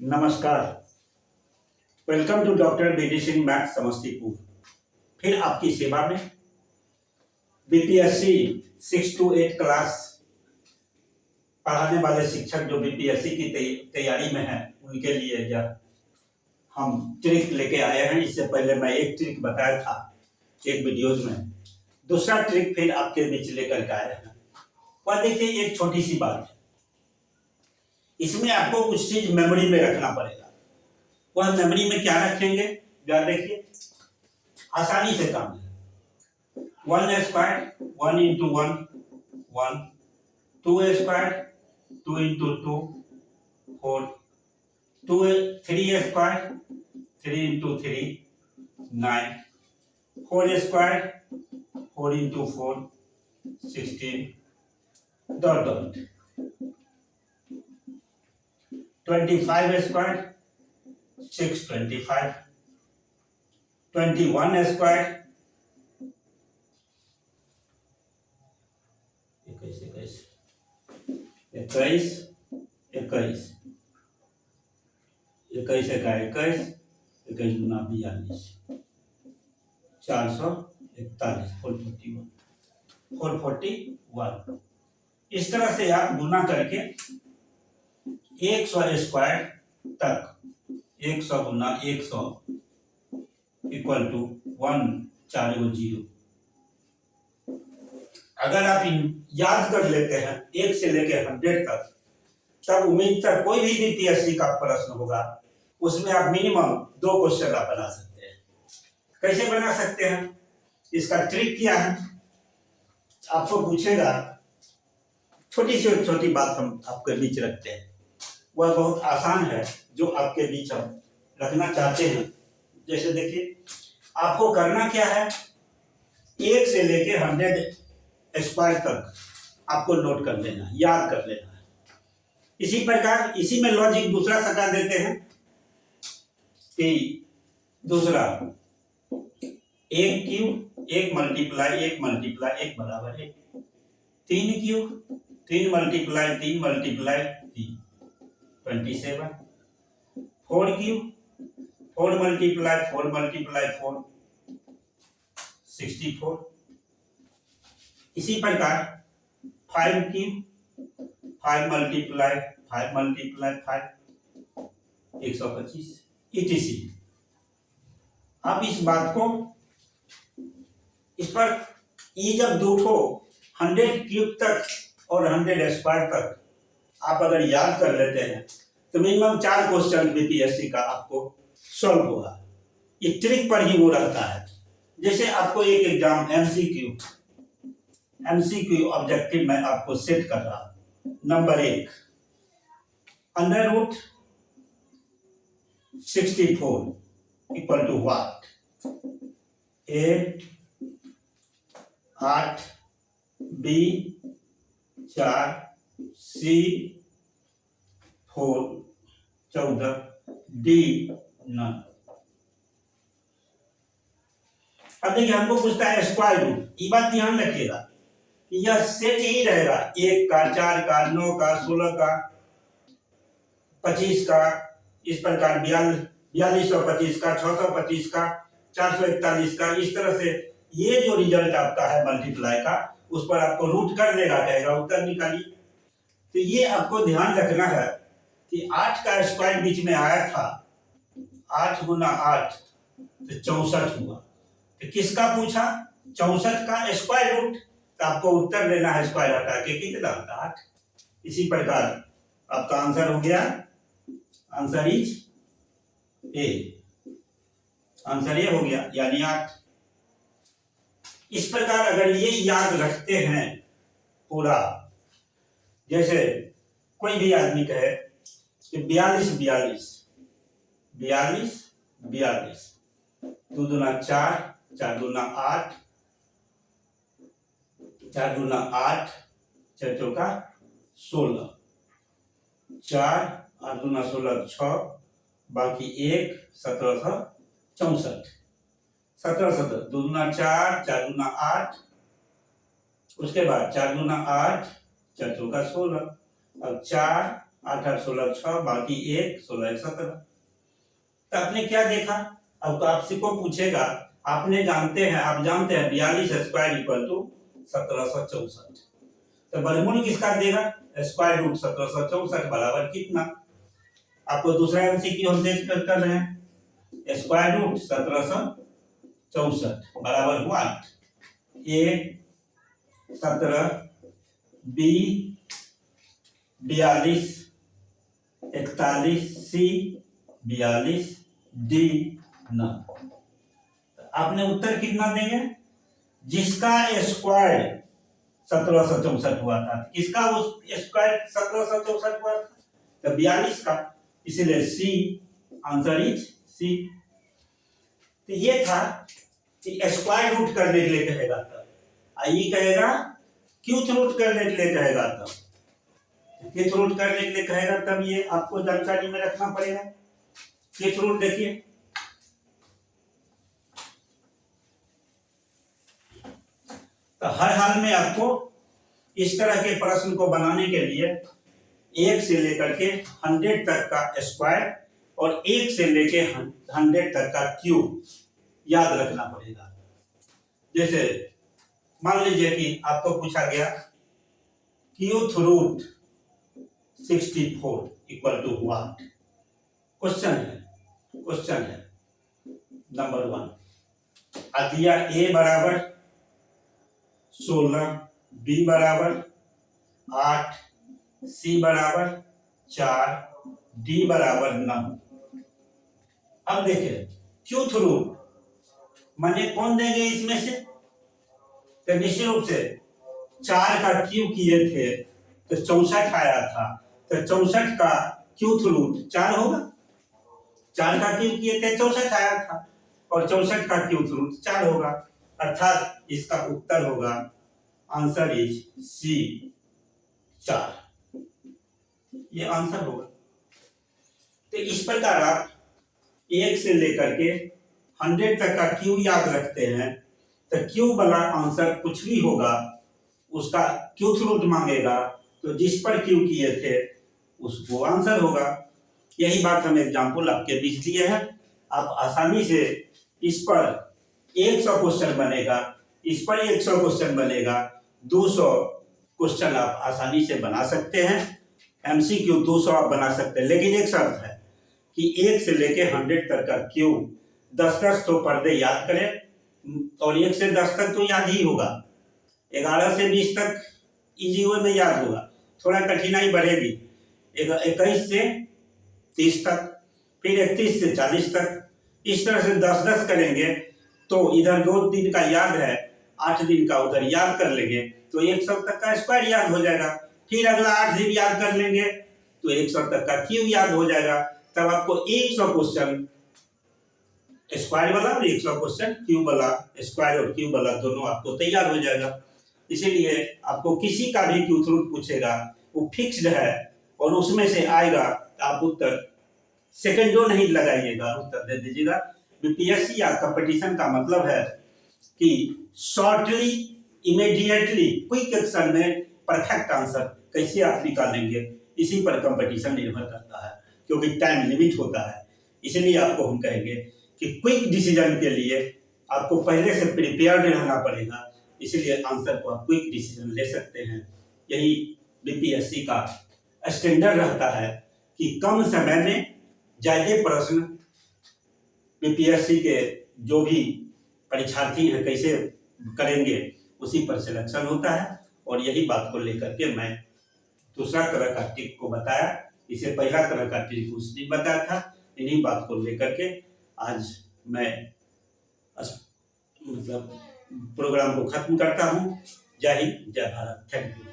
नमस्कार। Welcome to doctor BD Singh math Samastipur. फिर आपकी सेवा में बीपीएससी 6 to 8 क्लास पढ़ाने वाले शिक्षक जो बीपीएससी की तैयारी में हैं उनके लिए यह हम ट्रिक लेके आए हैं। इससे पहले मैं एक ट्रिक बताया था एक वीडियोज में, दूसरा ट्रिक फिर आपके बीच लेकर के आए हैं। वह देखिए, एक छोटी सी बात है, इसमें आपको कुछ चीज मेमोरी में रखना पड़ेगा। वह मेमोरी में क्या रखेंगे, याद देखिए, आसानी से काम है। 1 square 1 into 1 1, 2 square 2 into 2 4, 3 square 3 into 3 9, 4 square 4 into 4 16 dot dot 25 square 625, 21 square 21 21 21 21 का 21 21 गुना 42 441 441। इस तरह से आप गुना करके 100 स्क्वायर तक 100 गुना 100 इक्वल टू 1 4 0। अगर आप याद कर लेते हैं 1 से लेकर 100 तक, तब उम्मीद तक कोई भी बीपीएससी का प्रश्न होगा उसमें आप मिनिमम 2 क्वेश्चन आप बना सकते हैं। कैसे बना सकते हैं, इसका ट्रिक क्या है, आपको पूछेगा। छोटी से छोटी बात हम आपके बीच रखते हैं, वह बहुत आसान है जो आपके बीच हम रखना चाहते हैं। जैसे देखिए, आपको करना क्या है, 1 से लेके 100 स्क्वायर तक आपको नोट कर लेना, याद कर लेना है। इसी प्रकार इसी में लॉजिक दूसरा सटा देते हैं कि दूसरा 1 क्यूब 1 मल्टीप्लाई 1 मल्टीप्लाई 1 बराबर 1, 3 cube 3 multiply 3 multiply 3 27, 4 cube 4 multiply 4 multiply 4 64। इसी प्रकार 5 क्यूब 5 मल्टीप्लाई 5 मल्टीप्लाई 5 125 etc। आप इस बात को इस पर ये जब दो ठो 100 क्यूब तक और 100 स्क्वायर तक आप अगर याद कर लेते हैं तो मिनिमम 4 क्वेश्चन बीपीएससी का आपको सॉल्व होगा। ये ट्रिक पर ही वो रहता है। जैसे आपको एक एग्जाम एमसीक्यू ऑब्जेक्टिव में आपको सेट कर रहा हूं। Number 1, under root 64 equal to what, 8 B 4 C 4 14 D 9। अब देखिए, हमको पूछता है स्क्वायर रूट। ये बात ध्यान रखिएगा कि यह सेट ही रहेगा, 1 का 4 का 9 का 16 का 25 का, इस प्रकार 4225 का 625 का 441 का। इस तरह से ये जो रिजल्ट आपका है मल्टीप्लाई का, उस पर आपको रूट कर लेगा, कहेगा उत्तर निकालिए। तो ये आपको ध्यान रखना है कि 8 का स्क्वायर बीच में आया था, 8 गुना 8 तो 64 हुआ। तो किसका पूछा, 64 का स्क्वायर रूट, तो आपको उत्तर लेना है स्क्वायर हटा के कितना होता है 8। इसी प्रकार आपका आंसर हो गया, answer is a, answer A हो गया यानी 8। इस प्रकार अगर ये याद रखते हैं पूरा, जैसे कोई भी आदमी कहे कि 42 42 42 42, 2 दूना 4 4 दूना 8 4 दूना 8 4 चौका 16, 4 8 दूना 16 6, बाकी 1 1764, 17 2 दूना 4 4 दूना 8, उसके बाद 4 दूना 8 4 चौका 16, अब 4 8 8 16 6, बाकी 1 16 1 17। तो आपने क्या देखा? अब तो आपसे को पूछेगा, आप जानते हैं 42 स्क्वायर इक्वल टू 1764। तो वर्गमूल किसका देगा? स्क्वायर रूट 1764 बराबर कितना? आपको दूसरा एमसीक्यू हम देख कर रहे हैं। स्क्वायर रूट 1764 बराबर हुआ ए 17, बी 42, 41, सी 42, डी 9। आपने उत्तर कितना देंगे? जिसका स्क्वायर 1764 हुआ था, किसका उस स्क्वायर 1764 हुआ था? तो 42 का, इसलिए सी, आंसर इज सी। तो ये था कि स्क्वायर रूट करने के लिए कहेगा तब, ये कहेगा क्यूथ रूट करने के लिए कहेगा तब, क्यूथ रूट करने के लिए कहेगा तब ये आपको जानकारी में रखना पड़ेगा। क्यूथ रूट देखिए, तो हर हाल में आपको इस तरह के प्रश्न को बनाने के लिए 1 से लेकर के 100 तक का स्क्वायर और 1 से लेके 100 तक का क्यूब याद रखना पड़ेगा। जैसे मान लीजिए कि आपको पूछा गया cube root 64 equal to what? Question है नंबर 1। दिया ए बराबर 16, बी बराबर 8, सी बराबर 4, डी बराबर 9। अब देखिए क्यूथ रूट माने कौन देंगे इसमें से? तो निश्चित रूप से 4 का क्यूब किए थे तो 64 आया था, तो 64 का क्यूथ रूट 4 होगा। 4 का क्यूब किए थे 64 आया था, और 64 का क्यूथ रूट 4 होगा, अर्थात इसका उत्तर होगा, आंसर इज सी 4। ये आंसर होगा। तो इस प्रकार आप 1 से लेकर के 100 तक का क्यू याद रखते हैं, तो क्यू वाला आंसर कुछ भी होगा उसका क्यूथ रूट मांगेगा, तो जिस पर क्यू किए थे उसको आंसर होगा। यही बात हम एग्जाम्पल आपके बीच दिए हैं। आप आसानी से इस पर 100 क्वेश्चन बनेगा, इस पर 100 क्वेश्चन बनेगा, 200 क्वेश्चन आप आसानी से बना सकते हैं। एमसीक्यू 200 आप बना सकते हैं, लेकिन एक शर्त है कि 1 से लेके 100 तक का क्यू 10-10 तो पर्दे याद करें, और 1 से 10 तक तो याद ही होगा। 11 से 20 तक इजी वे में याद होगा, थोड़ा कठिनाई बढ़ेगी। 21 से 30 तक, फिर 31 से 40 तक, इस तरह से 10-10 करेंगे तो इधर 2 दिन का याद है, 8 दिन का उधर याद कर लेंगे तो 100 तक का स्क्वायर याद हो जाएगा। फिर अगला 8 दिन याद कर लेंगे तो 100 तक का क्यू याद हो जाएगा। तब आपको 100 क्वेश्चन स्क्वायर वाला और 100 क्वेश्चन क्यूब वाला, स्क्वायर और क्यूब वाला दोनों आपको तैयार हो जाएगा। इसीलिए आपको किसी का भी क्यूथ रूट पूछेगा वो फिक्स्ड है और उसमें से आएगा, आप उत्तर सेकंडों नहीं लगाइएगा, उत्तर दे दीजिएगा। बीपीएससी या कंपटीशन का मतलब है कि शॉर्टली, इमीडिएटली, क्विक एक्शन में परफेक्ट आंसर कैसे आप निकालेंगे, इसी पर कंपटीशन निर्भर करता है, क्योंकि टाइम लिमिट होता है। इसलिए आपको हम कहेंगे कि क्विक डिसीजन के लिए आपको पहले से प्रिपेयर्ड रहना पड़ेगा, इसलिए आंसर को आप क्विक डिसीजन ले सकते हैं। यही बीपीएससी का स्टैंडर्ड रहता है कि कम समय में ज्यादा प्रश्न बीपीएससी के जो भी परीक्षार्थी हैं कैसे करेंगे उसी पर सिलेक्शन होता है। और यही बात को लेकर के मैं दूसरा तरह का ट्रिक को बताया, इसे पहला तरह का ट्रिक उसने बताया था। इन्हीं बात को लेकर के आज मैं मतलब प्रोग्राम को खत्म करता हूँ। जय हिंद, जय भारत, थैंक यू।